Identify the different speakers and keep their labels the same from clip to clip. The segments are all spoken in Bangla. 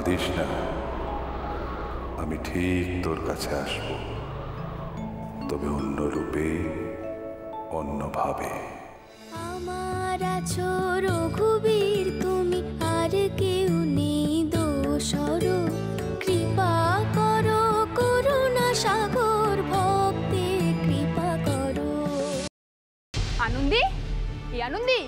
Speaker 1: কাঁদিস না, আমি ঠিক তোর কাছে আসব, তবে অন্য রূপে, অন্যভাবে।
Speaker 2: আমার আছো রঘুবীর তুমি, আর কেউ নেই দোসর, কৃপা করো করুণা সাগর, ভক্তে কৃপা করো।
Speaker 3: আনন্দী, এই আনন্দী,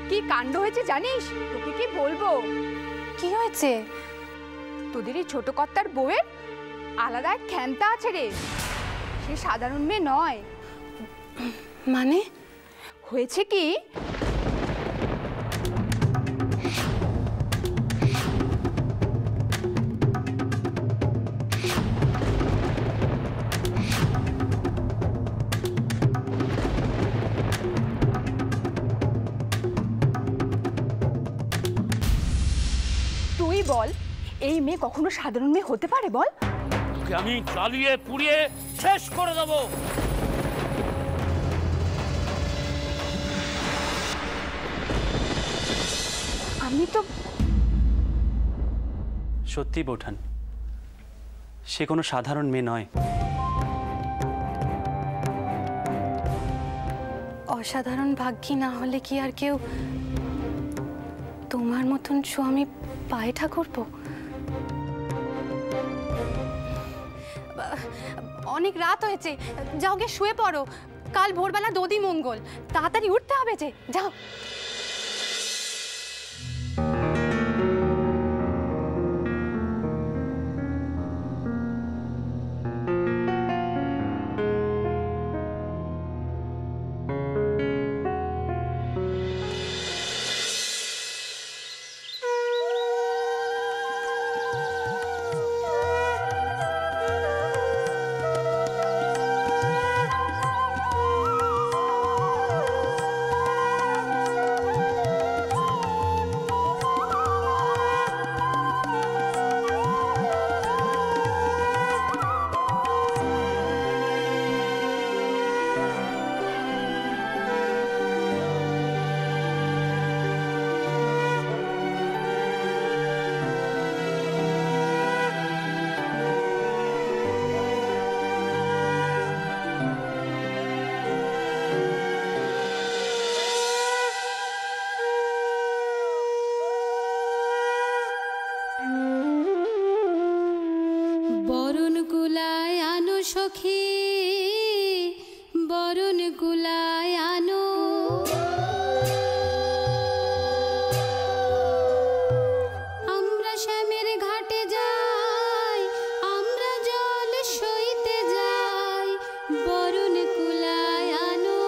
Speaker 3: কি কাণ্ড হয়েছে জানিস? তোকে কি বলবো।
Speaker 4: কি হয়েছে?
Speaker 3: তোদের এই ছোট কর্তার বউয়ের আলাদা এক ক্ষমতা আছে রে, সে সাধারণ মেয়ে নয়।
Speaker 4: মানে
Speaker 3: হয়েছে কি, তুই বল, এই মেয়ে কখনো সাধারণ মেয়ে হতে পারে বল?
Speaker 5: আমি জ্বালিয়ে পুড়িয়ে শেষ করে দেব।
Speaker 3: আমি তো
Speaker 6: সত্যি বৌঠান, সে কোনো সাধারণ মেয়ে নয়।
Speaker 4: অসাধারণ ভাগ্যী না হলে কি আর কেউ তোমার মতন স্বামী পায় ঠাকুরপো? অনেক রাত হয়েছে, যাও গে শুয়ে পড়ো, কাল ভোরবেলা দধি মঙ্গল, তাড়াতাড়ি উঠতে হবে যে, যাও।
Speaker 2: বরণ কুলায় আনো সখী, বরণ কুলায় আনো, আমরা শ্যামের ঘাটে যাই, আমরা জল সইতে যাই, বরণ কুলায় আনো।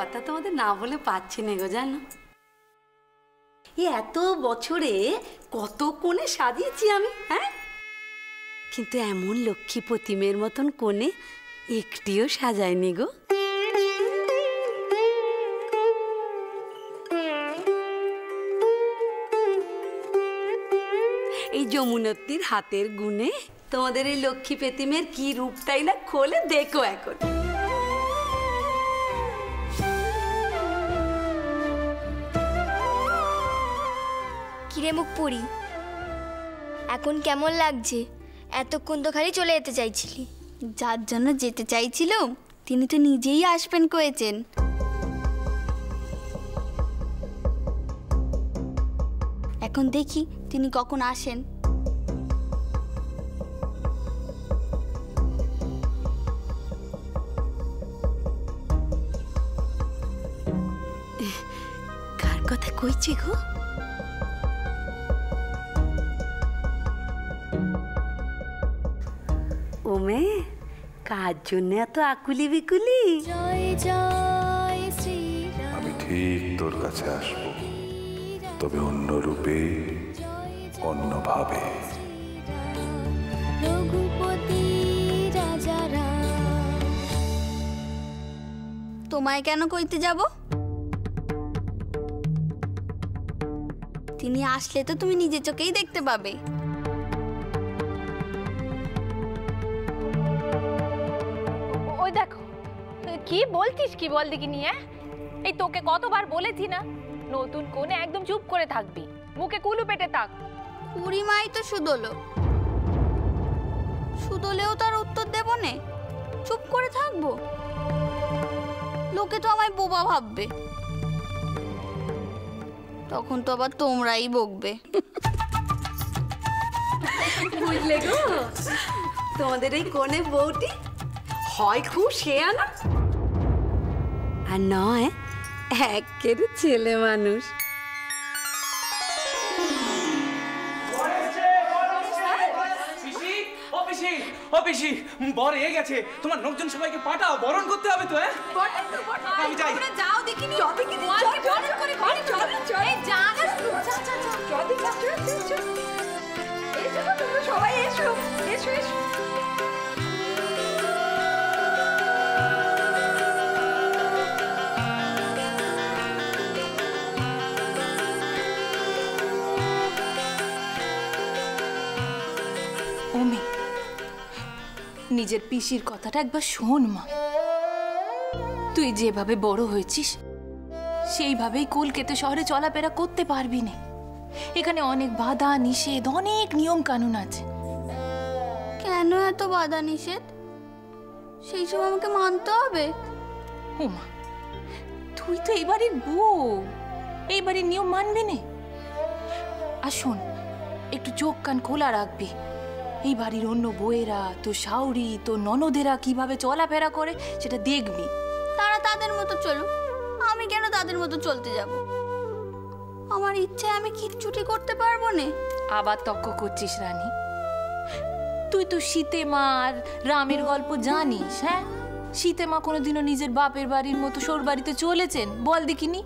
Speaker 7: কথা তোমাদের না বলে পাচ্ছি না গো, জানো এত বছরে কত কোণে সাজিয়েছি আমি, হ্যাঁ, কিন্তু এমন লক্ষ্মী প্রতিমের মতন কোণে একটিও সাজায়নি গো। এই যমুনত্রীর হাতের গুণে তোমাদের এই লক্ষ্মী প্রতিমের কি রূপটাই না খোলে দেখো এখন।
Speaker 8: কিরে মুখ পুরি, এখন কেমন লাগছে? এতক্ষণ তো খালি চলে যেতে চাইছিলি। যার জন্য যেতে চাইছিলাম তিনি তো নিজেই আসবেন কয়েছেন। এখন দেখি তিনি কখন আসেন।
Speaker 7: কার কথা কইছে গো? ওমে, কার জন্য এত আকুলি বিকুলি?
Speaker 8: জয় জয় শ্রীরাম।
Speaker 1: আমি ঠিক তোর কাছে আসব, তবে অন্য রূপে, অন্যভাবে।
Speaker 8: রঘুপতি রাজা রাম। তোমায় কেন কইতে যাব? তিনি আসলে তো তুমি নিজে চোখেই দেখতে পাবে।
Speaker 4: ওই দেখো, কি বলছিস, কি বল দেখি নিয়ে। এই তোকে কতবার বলেছি না, নতুন কোণে একদম চুপ করে থাকবি, মুখে কুলু পেটে থাক।
Speaker 8: বুড়িমাই তো শুধলো, শুধলেও তার উত্তর দেব নে, চুপ করে থাকবো? লোকে তো আমায় বোবা ভাববে, তখন তো আবার তোমরাই বকবে।
Speaker 7: বুঝলে গো, তোমাদের এই কোণে বউটি হয় খুব শেয়ানা, আর নয় একের ছেলে মানুষ।
Speaker 9: পিসি বর এ গেছে, তোমার লোকজন সবাইকে পাঠাও, বরণ করতে হবে তো। আমি যাই।
Speaker 4: যাও দেখিনি, সবাই এসো এসো এসো।
Speaker 10: ওমে, নিজের পিসির কথাটা একবার শোন মা। তুই যেভাবে বড় হয়েছিস সেইভাবেই কলকাতা শহরে চলাফেরা করতে পারবি না। এখানে অনেক বাধা নিষেধ, অনেক নিয়ম কানুন আছে।
Speaker 8: কেন এত বাধা নিষেধ? সেই সব আমাকে মানতে হবে?
Speaker 10: ওমা, তুই তো এই বাড়ির বউ, এই বাড়ির নিয়ম মানবি না? আর শোন, একটু চোখ কান খোলা রাখবি। এই বাড়ির অন্য বউয়েরা, তোর শাউরি, তোর ননদেরা কিভাবে চলাফেরা করে সেটা দেখবি।
Speaker 8: তারা তাদের মতো চলুক, আমি কেন তাদের মতো চলতে যাব? আমার ইচ্ছে আমি কিচ্ছুটি করতে পারবো না।
Speaker 10: আবার তর্ক করছিস রানী? তুই তো সীতে মা আর রামের গল্প জানিস? হ্যাঁ, সীতে মা কোনোদিনও নিজের বাপের বাড়ির মতো সোর বাড়িতে চলেছেন? বল দেখিনি।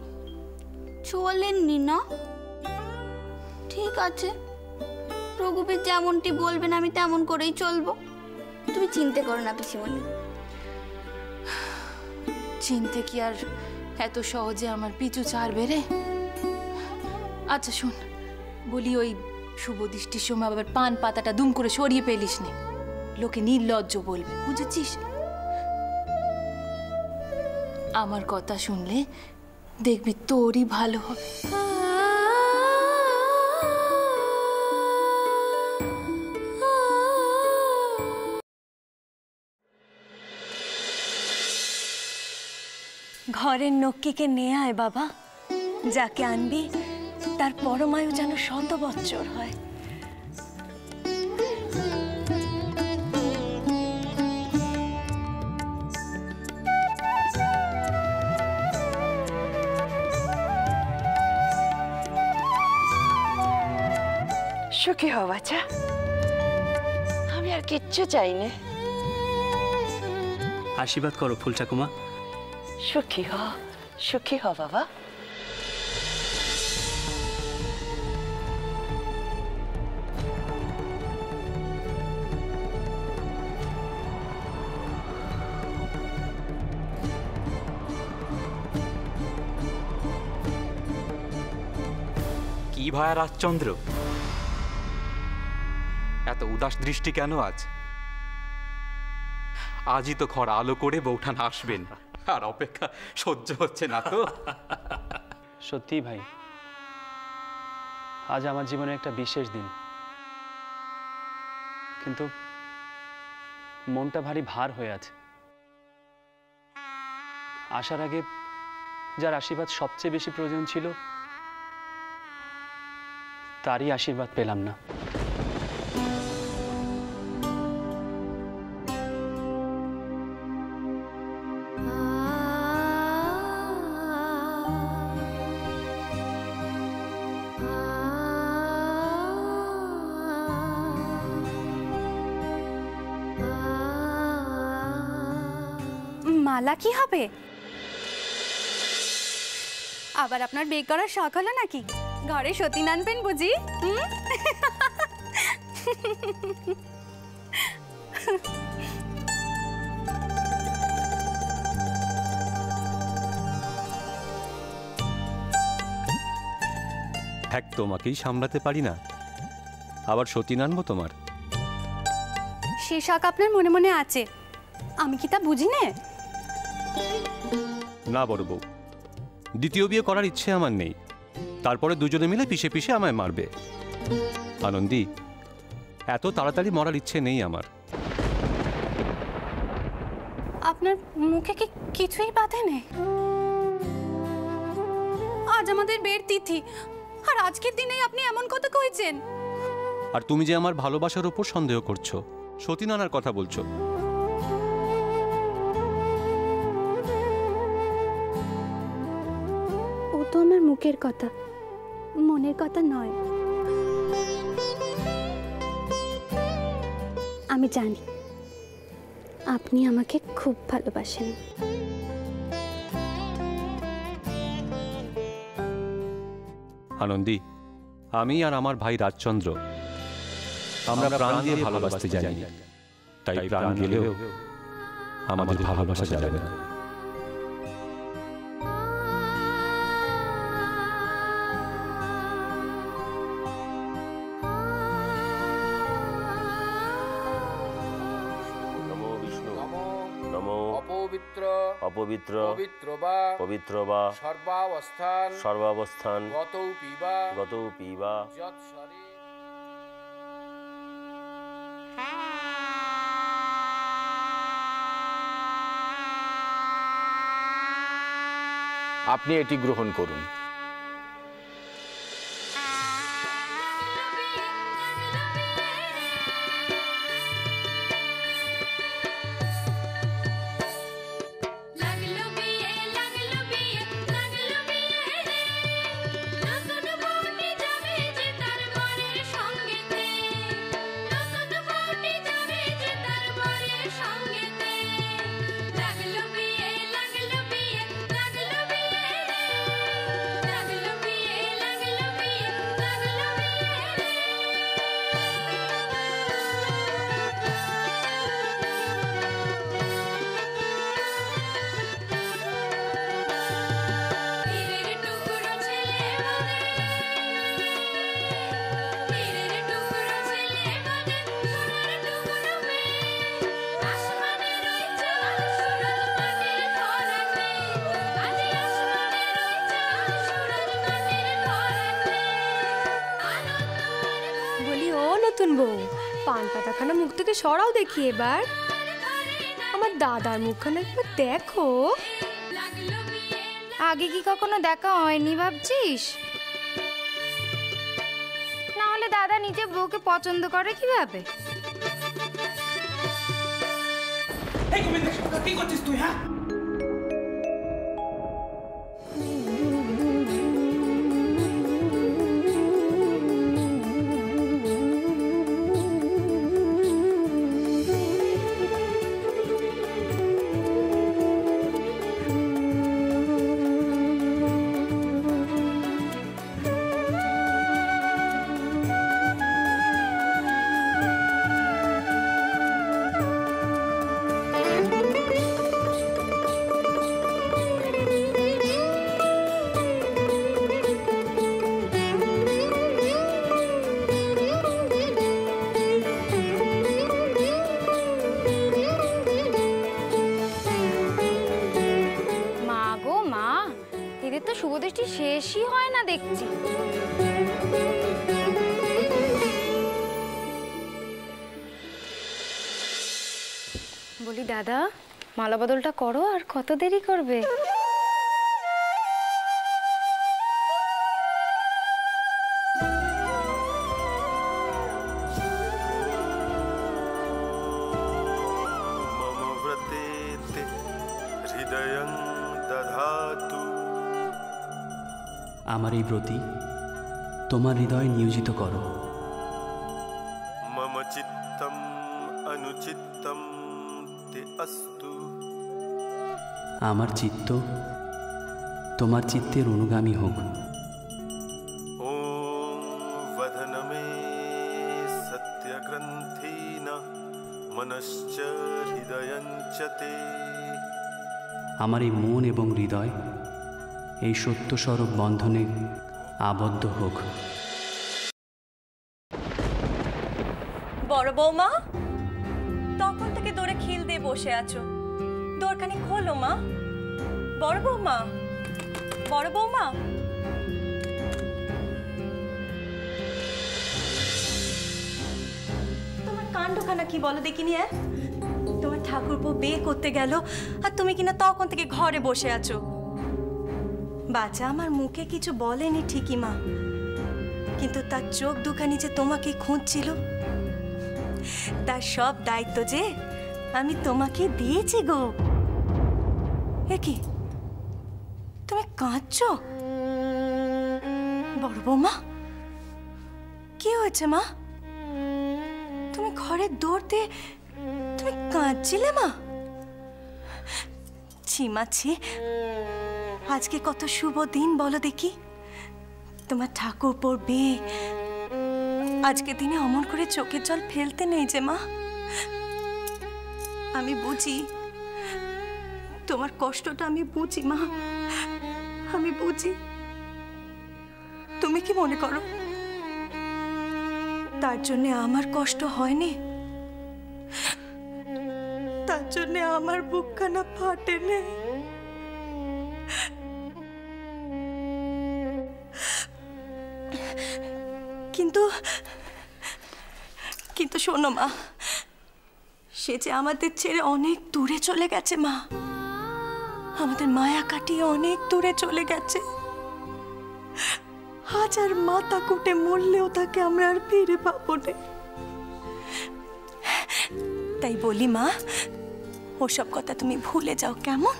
Speaker 8: চলেননি না? ঠিক আছে, রঘুবীর যেমনটি বলবেন আমি তেমন করেই চলবো। তুমি চিন্তা করো না পিসিমণি।
Speaker 10: চিনতে কি আর এত সহজে আমার পিছু ছাড়বে রে? আচ্ছা শোন, বলি ওই শুভ দৃষ্টির সময় আবার পান পাতাটা দুম করে সরিয়ে পেলিস নে, লোকে নির্লজ্জ বলবে, বুঝেছিস? আমার কথা শুনলে দেখবি তোরই ভালো হবে।
Speaker 11: ঘরের নক্কিকে নিয়ে আয় বাবা, যাকে আনবি তার পরমায়ু যেন 100 বৎসর হয়।
Speaker 12: সুখী হও বাচ্চা, আমি আর কিচ্ছু চাই না।
Speaker 6: আশীর্বাদ করো ফুল ঠাকুমা।
Speaker 12: সুখী হ, সুখী হ বাবা।
Speaker 6: কি ভায়া রাজচন্দ্র, এত উদাস দৃষ্টি কেন আজ? আজই তো ঘর আলো করে বৌঠান আসবেন, আর অপেক্ষা সহ্য হচ্ছে না তো।
Speaker 13: সত্যি ভাই, আজ আমার জীবনে একটা বিশেষ দিন, কিন্তু মনটা ভারী ভার হয়ে আছে। আসার আগে যার আশীর্বাদ সবচেয়ে বেশি প্রয়োজন ছিল, তারই আশীর্বাদ পেলাম না।
Speaker 14: মালা কি হবে? আবার আপনার বিয়ে করার শখ হলো নাকি? ঘরে সতীন আনবেন বুঝি?
Speaker 15: এক তোমাকেই সামলাতে পারি না, আবার সতীন আনবো তোমার?
Speaker 14: সে শখ আপনার মনে মনে আছে, আমি কি তা বুঝি না?
Speaker 15: না বড় বউ, দ্বিতীয় বিয়ে করার ইচ্ছে আমার নেই। তারপরে দুজনে মিলে পিষে পিষে আমায় মারবে। আনন্দী, এত তাড়াতাড়ি মরার ইচ্ছে নেই আমার।
Speaker 14: আপনার মুখে কি কিছুই বাধে নেই? আজ আমাদের বিয়ের তিথি, আর আজকের দিনেই আপনি এমন কথা কইছেন।
Speaker 15: আর তুমি যে আমার ভালোবাসার উপর সন্দেহ করছো, সতীন আনার কথা বলছো।
Speaker 14: ও তো আমার মুখের কথা, মনের কথা নয়। আমি জানি আপনি আমাকে খুব ভালোবাসেন।
Speaker 15: আনন্দী, আমি আর আমার ভাই রাজচন্দ্র আমরা প্রাণ দিয়ে ভালোবাসতে জানি, তাই প্রাণ গেলেও আমাদের ভালোবাসা যাবে না।
Speaker 16: অপবিত্র পবিত্র বা সর্বাবস্থান গতৌ পিবা।
Speaker 17: আপনি এটি গ্রহণ করুন।
Speaker 18: নতুন বউ, পান পাতাখানা মুখ থেকে সরাও দেখি এবার। আমার দাদার মুখখানা একবার দেখো।
Speaker 8: আগে কি কখনো দেখা হয়নি ভাবছিস? না হলে দাদা নিজে বউকে পছন্দ করে কিভাবে?
Speaker 9: কি করছিস তুই? হ্যাঁ,
Speaker 4: দেখছি।
Speaker 18: বলি দাদা, মালা বদলটা করো, আর কত দেরি করবে?
Speaker 19: আমার এই ব্রতী তোমার হৃদয়ে নিয়োজিত করো।
Speaker 20: মম চিত্তম অনুচিত্তম তে অস্তু।
Speaker 19: আমার চিত্ত তোমার চিত্তের অনুগামী হোক।
Speaker 20: ওম বধনমে সত্যগ্রন্থিন মনশ্চ হৃদয়ঞ্চ তে।
Speaker 19: আমার এই মন এবং হৃদয় এই সত্যস্বরূপ বন্ধনে আবদ্ধ হোক।
Speaker 11: বড় বৌমা, তখন থেকে দৌড়ে খিল দিয়ে বসে আছো, দোরখানি খোলো মা। বড় বৌমা, বড় বৌমা। তোমার কাণ্ডখানা কি বলো দেখিনি? তোমার ঠাকুরপো বিয়ে করতে গেল আর তুমি কিনা তখন থেকে ঘরে বসে আছো। বাচ্চা আমার মুখে কিছু বলেনি ঠিকই মা, কিন্তু তার চোখ দুখানি যে তোমাকে খুঁজছিল, তার সব দায়িত্ব যে আমি তোমাকে দিয়েছি গো। এ কি, তুমি কাঁদছো? বড় বৌমা, কি হয়েছে মা? তুমি ঘরের দৌড় দিয়ে তুমি কাঁদছিলে মা? ছি মা ছি, আজকে কত শুভ দিন বলো দেখি। তোমার ঠাকুরপোর বিয়ে, আজকে দিনে অমন করে চোখের জল ফেলতে নেই যে মা। আমি বুঝি তোমার কষ্টটা, আমি বুঝি মা, আমি বুঝি। তুমি কি মনে করো তার জন্য আমার কষ্ট হয়নি? তার জন্য আমার বুকখানা ফাটেনি? কিন্তু কিন্তু শোনো মা, সে যে আমাদের ছেড়ে অনেক দূরে চলে গেছে মা, আমাদের মায়া কাটিয়ে অনেক দূরে চলে গেছে। হাজার মাথা কুটে মরলেও তাকে আমরা আর ফিরে পাবো না। তাই বলি মা, ওসব কথা তুমি ভুলে যাও কেমন?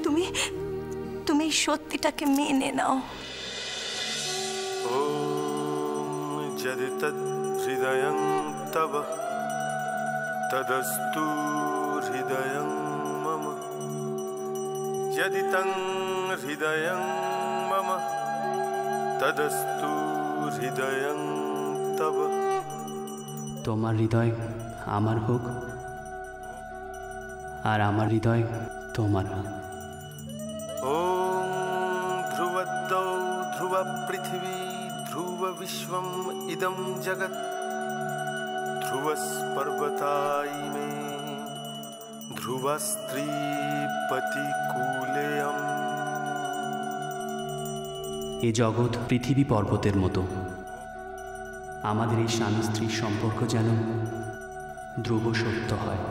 Speaker 11: তুমি তুমি এই সত্যিটাকে মেনে নাও।
Speaker 20: যদি তদ হৃদয়ং তব তদস্তু হৃদয়ং মম। যদি তং হৃদয়ং মম তদস্তু হৃদয়ং তব।
Speaker 19: তোমার হৃদয় আমার হোক, আর আমার হৃদয় তোমার।
Speaker 20: ওম ধ্রুবদ্দৌ ধ্রুব পৃথিবী ধ্রুব বিশ্বম ইদম জগৎ। ধ্রুবস্পর্বতাইমে ধ্রুবস্ত্রী পতিকূলেয়ম।
Speaker 19: এ জগৎ পৃথিবী পর্বতের মতো। আমাদের এই স্বামী স্ত্রীর সম্পর্ক যেন ধ্রুব সত্য হয়।